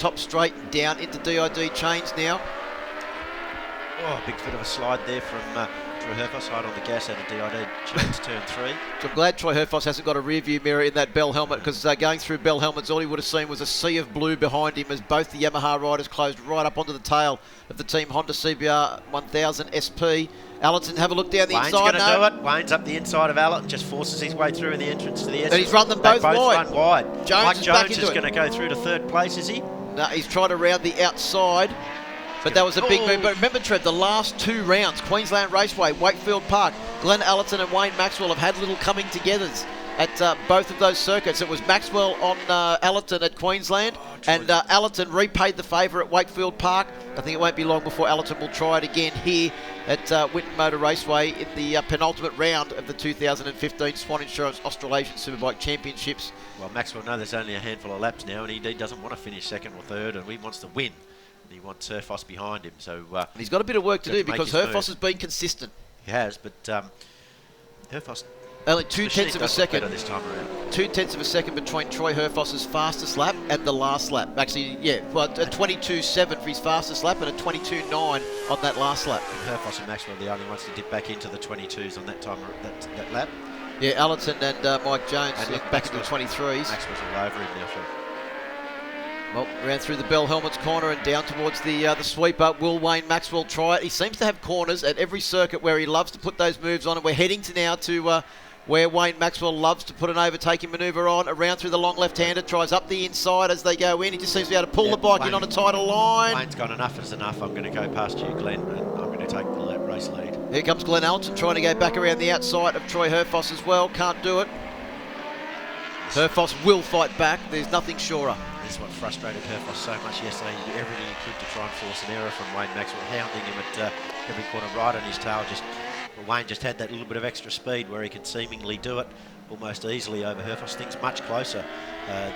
top straight and down into DID chains now. Oh, big bit of a slide there from Troy Herfoss, hard on the gas out of DID chains turn 3. So I'm glad Troy Herfoss hasn't got a rear view mirror in that Bell helmet, because going through Bell helmets, all he would have seen was a sea of blue behind him as both the Yamaha riders closed right up onto the tail of the Team Honda CBR 1000 SP. Allerton, have a look down the Wayne's inside. going to do it. Wayne's up the inside of Allerton, just forces his way through in the entrance to the S. And he's run them both wide. Run wide. Mike Jones is going to go through to third place, is he? No, he's trying to round the outside. But that was a big move. But remember, Trev, the last 2 rounds, Queensland Raceway, Wakefield Park, Glenn Allerton and Wayne Maxwell have had little coming togethers at both of those circuits. It was Maxwell on Allerton at Queensland, and Allerton repaid the favour at Wakefield Park. I think it won't be long before Allerton will try it again here at Winton Motor Raceway in the penultimate round of the 2015 Swann Insurance Australasian Superbike Championships. Well, Maxwell knows there's only a handful of laps now, and he doesn't want to finish second or third, and he wants to win. He wants Herfoss behind him, so and he's got a bit of work to do because Herfoss has been consistent. He has, but Herfoss only 2/10 of a second this time around. 2/10 of a second between Troy Herfoss's fastest lap and the last lap. Actually, yeah, well, a 22.7 for his fastest lap and a 22.9 on that last lap. And Herfoss and Maxwell are the only ones to dip back into the 22s on that time that lap. Yeah, Allerton and Mike Jones back into the 23s. Maxwell's all over him now, Phil. Well, around through the Bell Helmets corner and down towards the sweeper. Will Wayne Maxwell try it? He seems to have corners at every circuit where he loves to put those moves on, and we're heading to now to where Wayne Maxwell loves to put an overtaking manoeuvre on. Around through the long left-hander, tries up the inside as they go in. He just seems to be able to pull the bike in on a tighter line. Wayne's gone, enough is enough. I'm going to go past you, Glenn, and I'm going to take the race lead. Here comes Glenn Allerton trying to go back around the outside of Troy Herfoss as well. Can't do it. Herfoss will fight back. There's nothing surer. This is what frustrated Herfoss so much yesterday. He did everything he could to try and force an error from Wayne Maxwell, hounding him at every corner, right on his tail. Wayne just had that little bit of extra speed where he could seemingly do it almost easily over Herfoss. Things much closer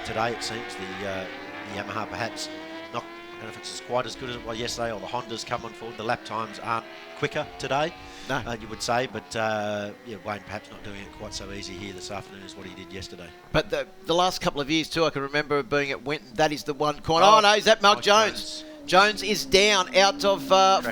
today, it seems. The Yamaha perhaps not, I don't know if it's quite as good as it was yesterday, or the Hondas come on forward. The lap times aren't quicker today, you would say, but yeah, Wayne perhaps not doing it quite so easy here this afternoon as what he did yesterday. But the last couple of years too, I can remember being at Winton. That is the one corner. Oh no, is that Mike Jones? Jones is down out of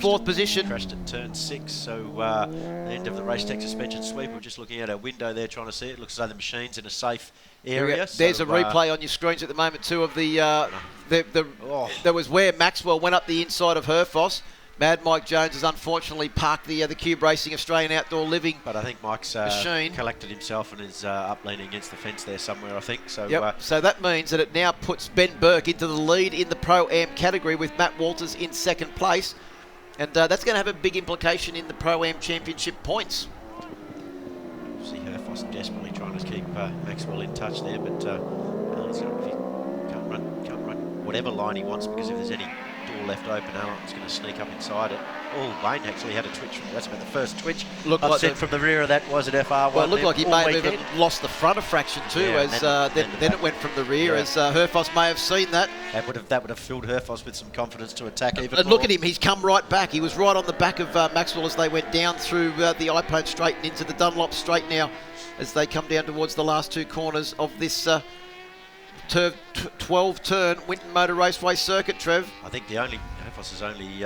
fourth position. Crashed at turn 6, so the end of the race tech suspension sweep. We're just looking at our window there trying to see it. Looks as though the machine's in a safe area. There's a replay on your screens at the moment too of there was where Maxwell went up the inside of Herfoss. Mad Mike Jones has unfortunately parked the Cube Racing Australian Outdoor Living But I think Mike's machine. Collected himself and is up leaning against the fence there somewhere, I think. So, so that means that it now puts Ben Burke into the lead in the Pro-Am category with Matt Walters in second place. And that's going to have a big implication in the Pro-Am Championship points. See Herfoss desperately trying to keep Maxwell in touch there, but he can't run whatever line he wants, because if there's any door left open, Alan's going to sneak up inside it. Oh, Wayne actually had a twitch. That's about the first twitch I've seen from the rear of that was at FR1. Well, it looked like he may have even lost the front a fraction too, then it went from the rear, as Herfoss may have seen that. That would have filled Herfoss with some confidence to attack even more. Look at him, he's come right back. He was right on the back of Maxwell as they went down through the Ipone straight and into the Dunlop straight now, as they come down towards the last 2 corners of this 12-turn Winton Motor Raceway circuit, Trev. I think Herfoss's only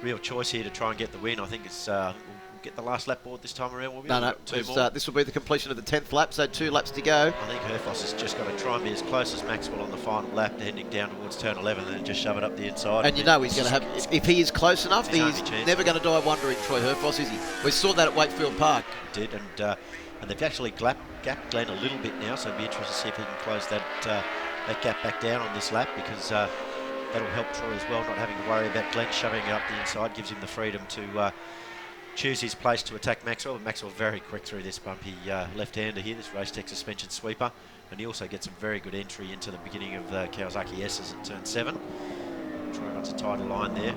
real choice here to try and get the win, I think it's we'll get the last lap board this time around. This will be the completion of the 10th lap, so 2 laps to go. I think Herfoss has just got to try and be as close as Maxwell on the final lap, heading down towards turn 11, and then just shove it up the inside. And you know he's going to have, if he is close enough, he's never going to die wondering, Troy Herfoss, is he? We saw that at Wakefield Park. He did, and they've actually gapped Glenn a little bit now, so it'll be interesting to see if he can close that gap back down on this lap, because that'll help Troy as well, not having to worry about Glenn shoving it up the inside. Gives him the freedom to choose his place to attack Maxwell. And Maxwell very quick through this bumpy left-hander here, this race tech suspension sweeper. And he also gets a very good entry into the beginning of the Kawasaki S's at turn 7. Troy runs a tighter line there.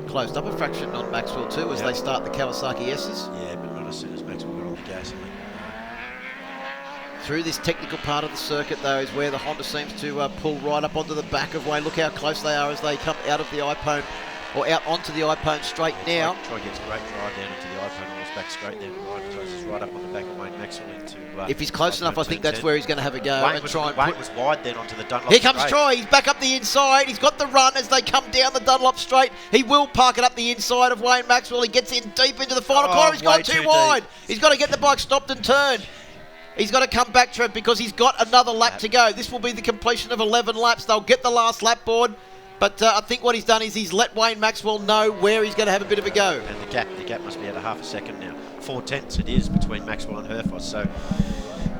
Closed up a fraction on Maxwell too as they start the Kawasaki S's. Yeah, but not as soon as Maxwell got on the gas. Through this technical part of the circuit, though, is where the Honda seems to pull right up onto the back of Wayne. Look how close they are as they come out of the Ipone or out onto the Ipone straight now. Troy gets a great drive down into the Ipone back straight there. Ryan closes right up on the back of Wayne Maxwell into... if he's close enough, I think that's where he's going to have a go. Wayne was wide then onto the Dunlop Here comes straight. Troy. He's back up the inside. He's got the run as they come down the Dunlop straight. He will park it up the inside of Wayne Maxwell. He gets in deep into the final corner. He's gone too wide. He's got to get the bike stopped and turned. He's got to come back, Trev, because he's got another lap to go. This will be the completion of 11 laps. They'll get the last lap board. But I think what he's done is he's let Wayne Maxwell know where he's going to have a bit of a go. And the gap must be at a half a second now. 4/10 it is between Maxwell and Herfoss. So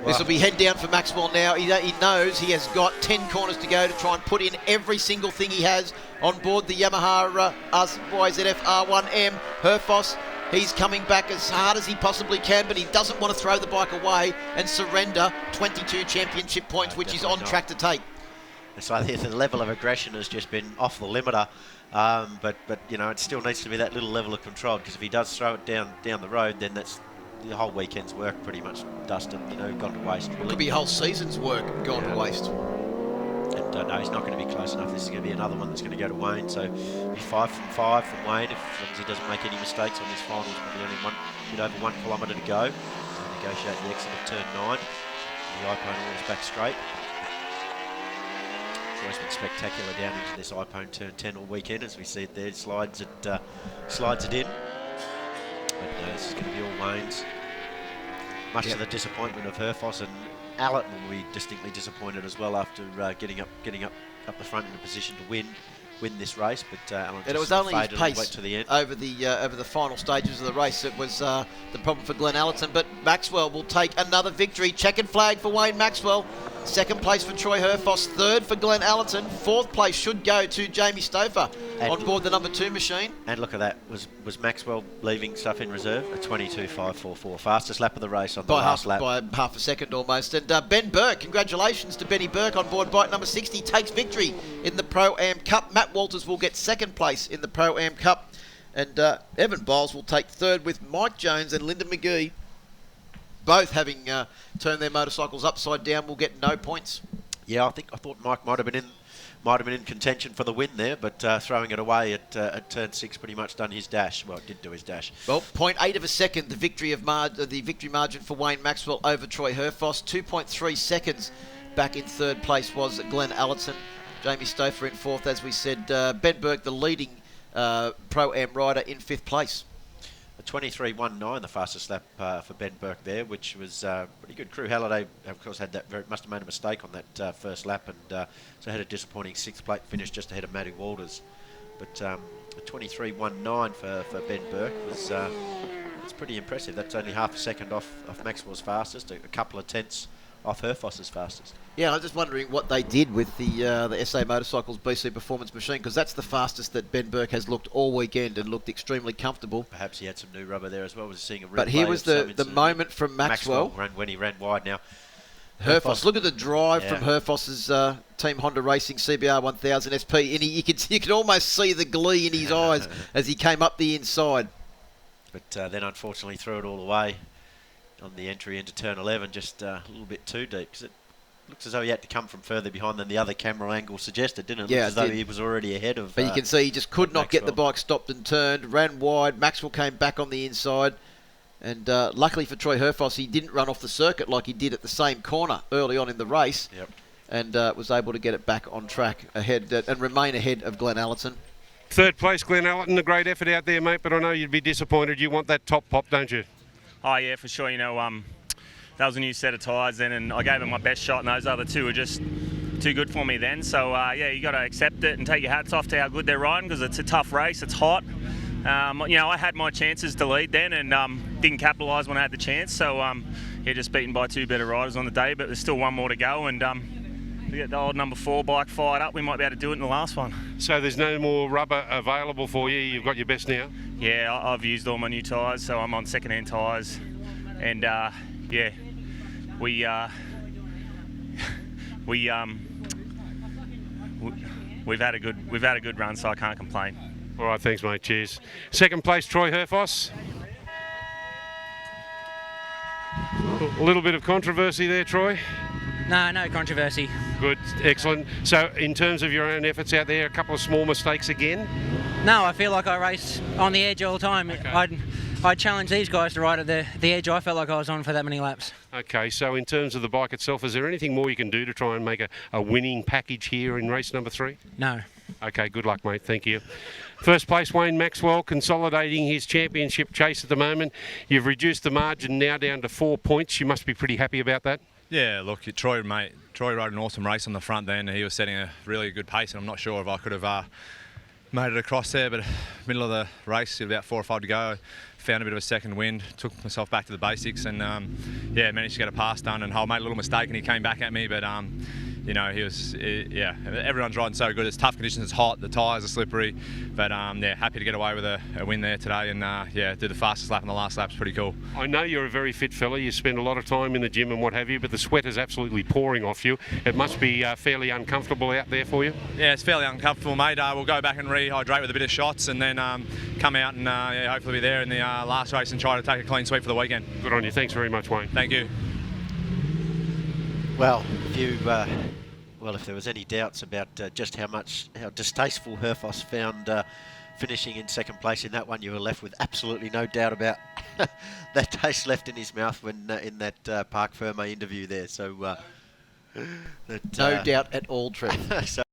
this will be head down for Maxwell now. He knows he has got 10 corners to go to try and put in every single thing he has on board the Yamaha YZF R1M. Herfoss, he's coming back as hard as he possibly can, but he doesn't want to throw the bike away and surrender 22 championship points, which he's on track to take. So the level of aggression has just been off the limiter, but you know, it still needs to be that little level of control, because if he does throw it down the road, then that's the whole weekend's work pretty much dusted, you know, gone to waste. Really. Could be a whole season's work gone to waste. And no, he's not going to be close enough. This is going to be another one that's going to go to Wayne. So be 5 from 5 from Wayne, as long as he doesn't make any mistakes on his finals. Probably only a bit over 1 kilometre to go. So negotiate the exit of turn 9. The Ipone orders back straight. Troy's been spectacular down into this Ipone turn 10 all weekend, as we see it there. Slides it in. But no, this is going to be all Wayne's. Much to the disappointment of Herfoss, and Allett will be distinctly disappointed as well after getting up the front in a position to win this race. But Allen, and it was only his pace to the end. over the final stages of the race that was the problem for Glenn Allerton. But Maxwell will take another victory. Checkered flag for Wayne Maxwell. Second place for Troy Herfoss. Third for Glenn Allerton. Fourth place should go to Jamie Stouffer on board the number 2 machine. And look at that. Was Maxwell leaving stuff in reserve? A 22.544. Fastest lap of the race on the last lap. By half a second almost. And Ben Burke, congratulations to Benny Burke on board bike number 60. Takes victory in the Pro-Am Cup. Matt Walters will get second place in the Pro-Am Cup. And Evan Biles will take third, with Mike Jones and Lyndon McGee both having turned their motorcycles upside down, will get no points. Yeah, I thought Mike might have been in contention for the win there, but throwing it away at turn 6 pretty much done his dash. Well, it did do his dash. Well, 0.8 of a second, the victory margin for Wayne Maxwell over Troy Herfoss. 2.3 seconds back in third place was Glenn Allerton. Jamie Stouffer in fourth, as we said. Ben Burke, the leading Pro-Am rider, in fifth place. A 23.19, the fastest lap for Ben Burke there, which was pretty good. Crew Halliday, of course, must have made a mistake on that first lap, and so had a disappointing 6th plate finish just ahead of Matty Walters. But a 23.19 for Ben Burke was it's pretty impressive. That's only half a second off Maxwell's fastest, a couple of tenths off Herfoss's fastest. Yeah, I was just wondering what they did with the SA Motorcycles BC Performance machine, because that's the fastest that Ben Burke has looked all weekend and looked extremely comfortable. Perhaps he had some new rubber there as well. Was seeing a but here was the moment from Maxwell when he ran wide. Now Herfoss, look at the drive from Herfoss's Team Honda Racing CBR 1000 SP, and you could almost see the glee in his eyes as he came up the inside. But then unfortunately threw it all away on the entry into turn 11, just a little bit too deep, because it looks as though he had to come from further behind than the other camera angle suggested, didn't it? Yeah, looks as though he was already ahead of. But you can see he just could not get the bike stopped and turned, ran wide. Maxwell came back on the inside, and luckily for Troy Herfoss, he didn't run off the circuit like he did at the same corner early on in the race. Yep. And was able to get it back on track ahead and remain ahead of Glenn Allerton. Third place, Glenn Allerton, a great effort out there, mate, but I know you'd be disappointed. You want that top pop, don't you? Oh yeah, for sure. You know, that was a new set of tyres then, and I gave it my best shot, and those other two were just too good for me then. So yeah, you got to accept it and take your hats off to how good they're riding, because it's a tough race. It's hot. You know, I had my chances to lead then, and didn't capitalise when I had the chance. So yeah, just beaten by 2 better riders on the day, but there's still one more to go, and to get the old number 4 bike fired up, we might be able to do it in the last one. So there's no more rubber available for you? You've got your best now? Yeah, I've used all my new tyres, so I'm on second-hand tyres, and yeah, we've had a good run, so I can't complain. All right, thanks, mate. Cheers. Second place, Troy Herfoss. A little bit of controversy there, Troy. No controversy. Good, excellent. So in terms of your own efforts out there, a couple of small mistakes again? No, I feel like I race on the edge all the time. Okay. I'd challenge these guys to ride at the edge I felt like I was on for that many laps. Okay, so in terms of the bike itself, is there anything more you can do to try and make a winning package here in race number 3? No. Okay, good luck, mate. Thank you. First place, Wayne Maxwell, consolidating his championship chase at the moment. You've reduced the margin now down to 4 points. You must be pretty happy about that. Yeah, look, Troy rode an awesome race on the front then. He was setting a really good pace, and I'm not sure if I could have made it across there, but middle of the race, about 4 or 5 to go, found a bit of a second wind, took myself back to the basics, and yeah, managed to get a pass done. And I made a little mistake, and he came back at me, but you know, yeah, everyone's riding so good. It's tough conditions, it's hot, the tyres are slippery, but yeah, happy to get away with a win there today, and yeah, do the fastest lap in the last lap's pretty cool. I know you're a very fit fella. You spend a lot of time in the gym and what have you, but the sweat is absolutely pouring off you. It must be fairly uncomfortable out there for you. Yeah, it's fairly uncomfortable, mate. We'll go back and rehydrate with a bit of shots, and then come out and yeah, hopefully be there in the last race and try to take a clean sweep for the weekend. Good on you. Thanks very much, Wayne. Thank you. Well, if there was any doubts about just how distasteful Herfoss found finishing in second place in that one, you were left with absolutely no doubt about that taste left in his mouth when in that Parc Ferme interview there. So no doubt at all, Trev. So